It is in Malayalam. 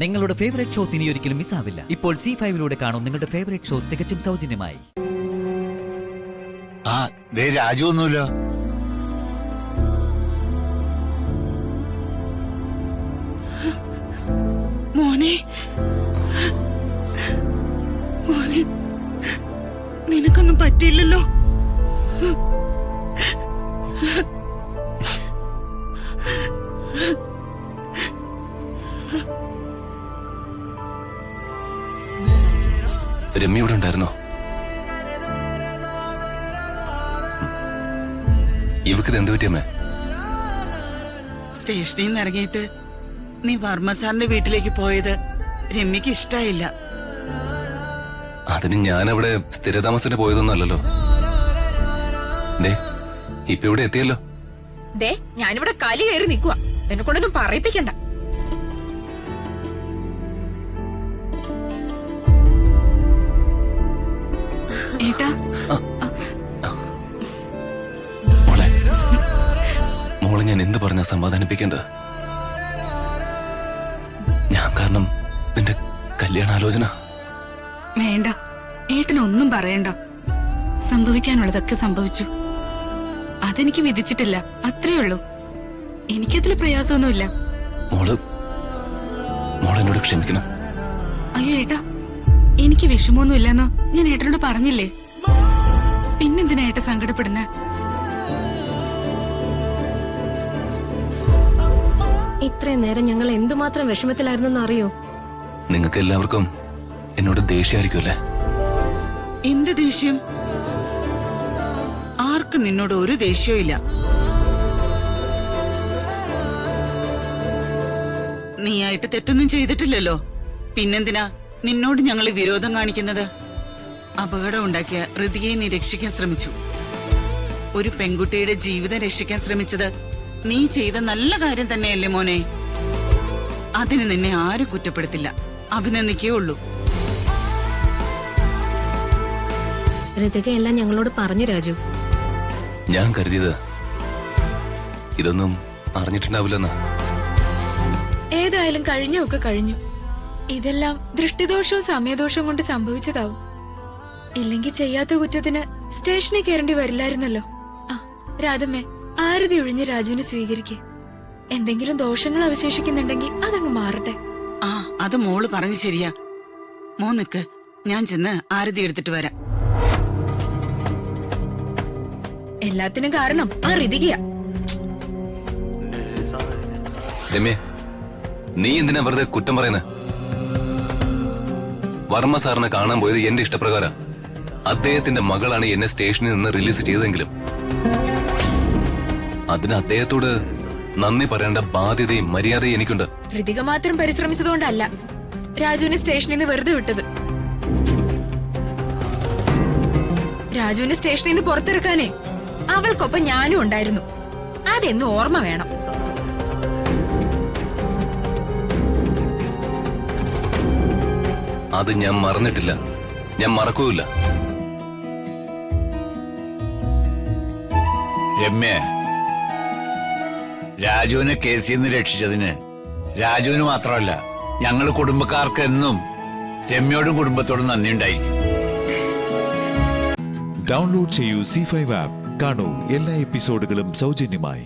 നിങ്ങളുടെ ഫേവറേറ്റ് ഷോസ് ഇനി ഒരിക്കലും മിസ്സാവില്ല. ഇപ്പോൾ C5-ലൂടെ കാണും നിങ്ങളുടെ ഫേവറേറ്റ് ഷോസ് തികച്ചും സൗജന്യമായി. രാജു ഒന്നുമില്ലോ. മോനെ മോനെ നിനക്കൊന്നും പറ്റിയില്ലല്ലോ. രമ്യയോടെ ഉണ്ടായിരുന്നോ? ഇവക്കിത് എന്ത് പറ്റിയമ്മേ? സ്റ്റേഷനിൽ നിന്ന് ഇറങ്ങിയിട്ട് നീ വർമ്മ സാറിന്റെ വീട്ടിലേക്ക് പോയത് രമ്യക്ക് ഇഷ്ടായില്ല. അതിന് ഞാനവിടെ സ്ഥിരതാമസത്തിന് പോയതൊന്നുമല്ലല്ലോ. ഇപ്പൊ ഇവിടെ എത്തിയല്ലോ. ഞാനിവിടെ കലി കയറി നിൽക്കുക. എന്നെ കൊണ്ടൊന്നും പറയിപ്പിക്കണ്ട. മോളെ ഞാൻ എന്ത് പറഞ്ഞാ സമാധാനിപ്പിക്കേണ്ട? ഞാൻ കാരണം നിന്റെ കല്യാണാലോചന. വേണ്ട, ഏട്ടനൊന്നും പറയണ്ട. സംഭവിക്കാനുള്ളതൊക്കെ സംഭവിച്ചു. അതെനിക്ക് വിധിച്ചിട്ടില്ല, അത്രേ ഉള്ളൂ. എനിക്കതിൽ പ്രയാസമൊന്നുമില്ല. മോളെന്നോട് ക്ഷമിക്കണം. അയ്യോ ഏട്ടാ, എനിക്ക് വിഷമമൊന്നുമില്ലെന്നോ ഞാൻ ഏട്ടനോട് പറഞ്ഞില്ലേ? പിന്നെന്തിനാ ഏട്ട സങ്കടപ്പെടുന്നേ? ഇത്രയും നേരം ഞങ്ങൾ എന്തുമാത്രം വിഷമത്തിലായിരുന്നെന്ന് അറിയോ? നിങ്ങൾക്ക് എല്ലാവർക്കും എന്നോട് ദേഷ്യമായിരിക്കുമല്ലേ? എന്ത് ദേഷ്യം? ആർക്കും നിന്നോട് ഒരു ദേഷ്യവും ഇല്ല. നീയായിട്ട് തെറ്റൊന്നും ചെയ്തിട്ടില്ലല്ലോ. പിന്നെന്തിനാ നിന്നോട് ഞങ്ങൾ വിരോധം കാണിക്കുന്നത്? അപകടം ഉണ്ടാക്കിയ ഋതിയെ നീ രക്ഷിക്കാൻ ശ്രമിച്ചു. ഒരു പെൺകുട്ടിയുടെ ജീവിതം രക്ഷിക്കാൻ ശ്രമിച്ചത് നീ ചെയ്ത നല്ല കാര്യം തന്നെയല്ലേ മോനെ? അതിന് നിന്നെ ആരും കുറ്റപ്പെടുത്തില്ല, അഭിനന്ദിക്കേ ഉള്ളൂ. ഋതികയെല്ലാം ഞങ്ങളോട് പറഞ്ഞു രാജു. ഞാൻ കരുതിയത് ഇതൊന്നും അറിഞ്ഞിട്ടുണ്ടാവില്ലെന്നാ. ഏതായാലും കഴിഞ്ഞൊക്കെ കഴിഞ്ഞു. ഇതെല്ലാം ദൃഷ്ടിദോഷവും സമയദോഷവും കൊണ്ട് സംഭവിച്ചതാവും. ഇല്ലെങ്കിൽ ചെയ്യാത്ത കുറ്റത്തിന് സ്റ്റേഷനിൽ കയറേണ്ടി വരില്ലായിരുന്നല്ലോ. രാധമ്മേ, ആരതി ഒഴിഞ്ഞ് രാജുവിനെ സ്വീകരിക്കേ. എന്തെങ്കിലും ദോഷങ്ങൾ അവശേഷിക്കുന്നുണ്ടെങ്കിൽ അതങ്ങ് മാറട്ടെ. അത് മോള് പറഞ്ഞു ശരിയാ. നിക്ക്, ഞാൻ ചെന്ന് ആരതി എടുത്തിട്ട് വരാം. എല്ലാത്തിനും കാരണം ആ ഋതികയാ. രമ്യ, നീ എന്തിനാ വെറുതെ കുറ്റം പറയുന്നത്? വർമ്മ സാറിനെ കാണാൻ പോയത് എന്റെ ഇഷ്ടപ്രകാരം. അദ്ദേഹത്തിന്റെ മകളാണ് എന്നെ സ്റ്റേഷനിൽ നിന്ന് റിലീസ് ചെയ്തെങ്കിലും അതിന് അദ്ദേഹത്തോട് നന്ദി പറയേണ്ട ബാധ്യതയും മര്യാദയും എനിക്കുണ്ട്. ഋതിക മാത്രം പരിശ്രമിച്ചതുകൊണ്ടല്ല രാജുവിനെ സ്റ്റേഷനിൽ നിന്ന് വെറുതെ വിട്ടത്. രാജുവിനെ സ്റ്റേഷനിൽ നിന്ന് പുറത്തിറക്കാനേ അവൾക്കൊപ്പം ഞാനും ഉണ്ടായിരുന്നു. അതെന്ന് ഓർമ്മ വേണം. അത് ഞാൻ മറന്നിട്ടില്ല, ഞാൻ മറക്കൂല്ല. രമ്യ, രാജുവിനെ കേസിൽ നിന്ന് രക്ഷിച്ചതിന് രാജുവിന് മാത്രമല്ല ഞങ്ങൾ കുടുംബക്കാർക്ക് എന്നും രമ്യയോടും കുടുംബത്തോടും നന്ദിയുണ്ടായിരിക്കും. ഡൗൺലോഡ് ചെയ്യൂ C5 ആപ്പ്. കാണൂ എല്ലാ എപ്പിസോഡുകളും സൗജന്യമായി.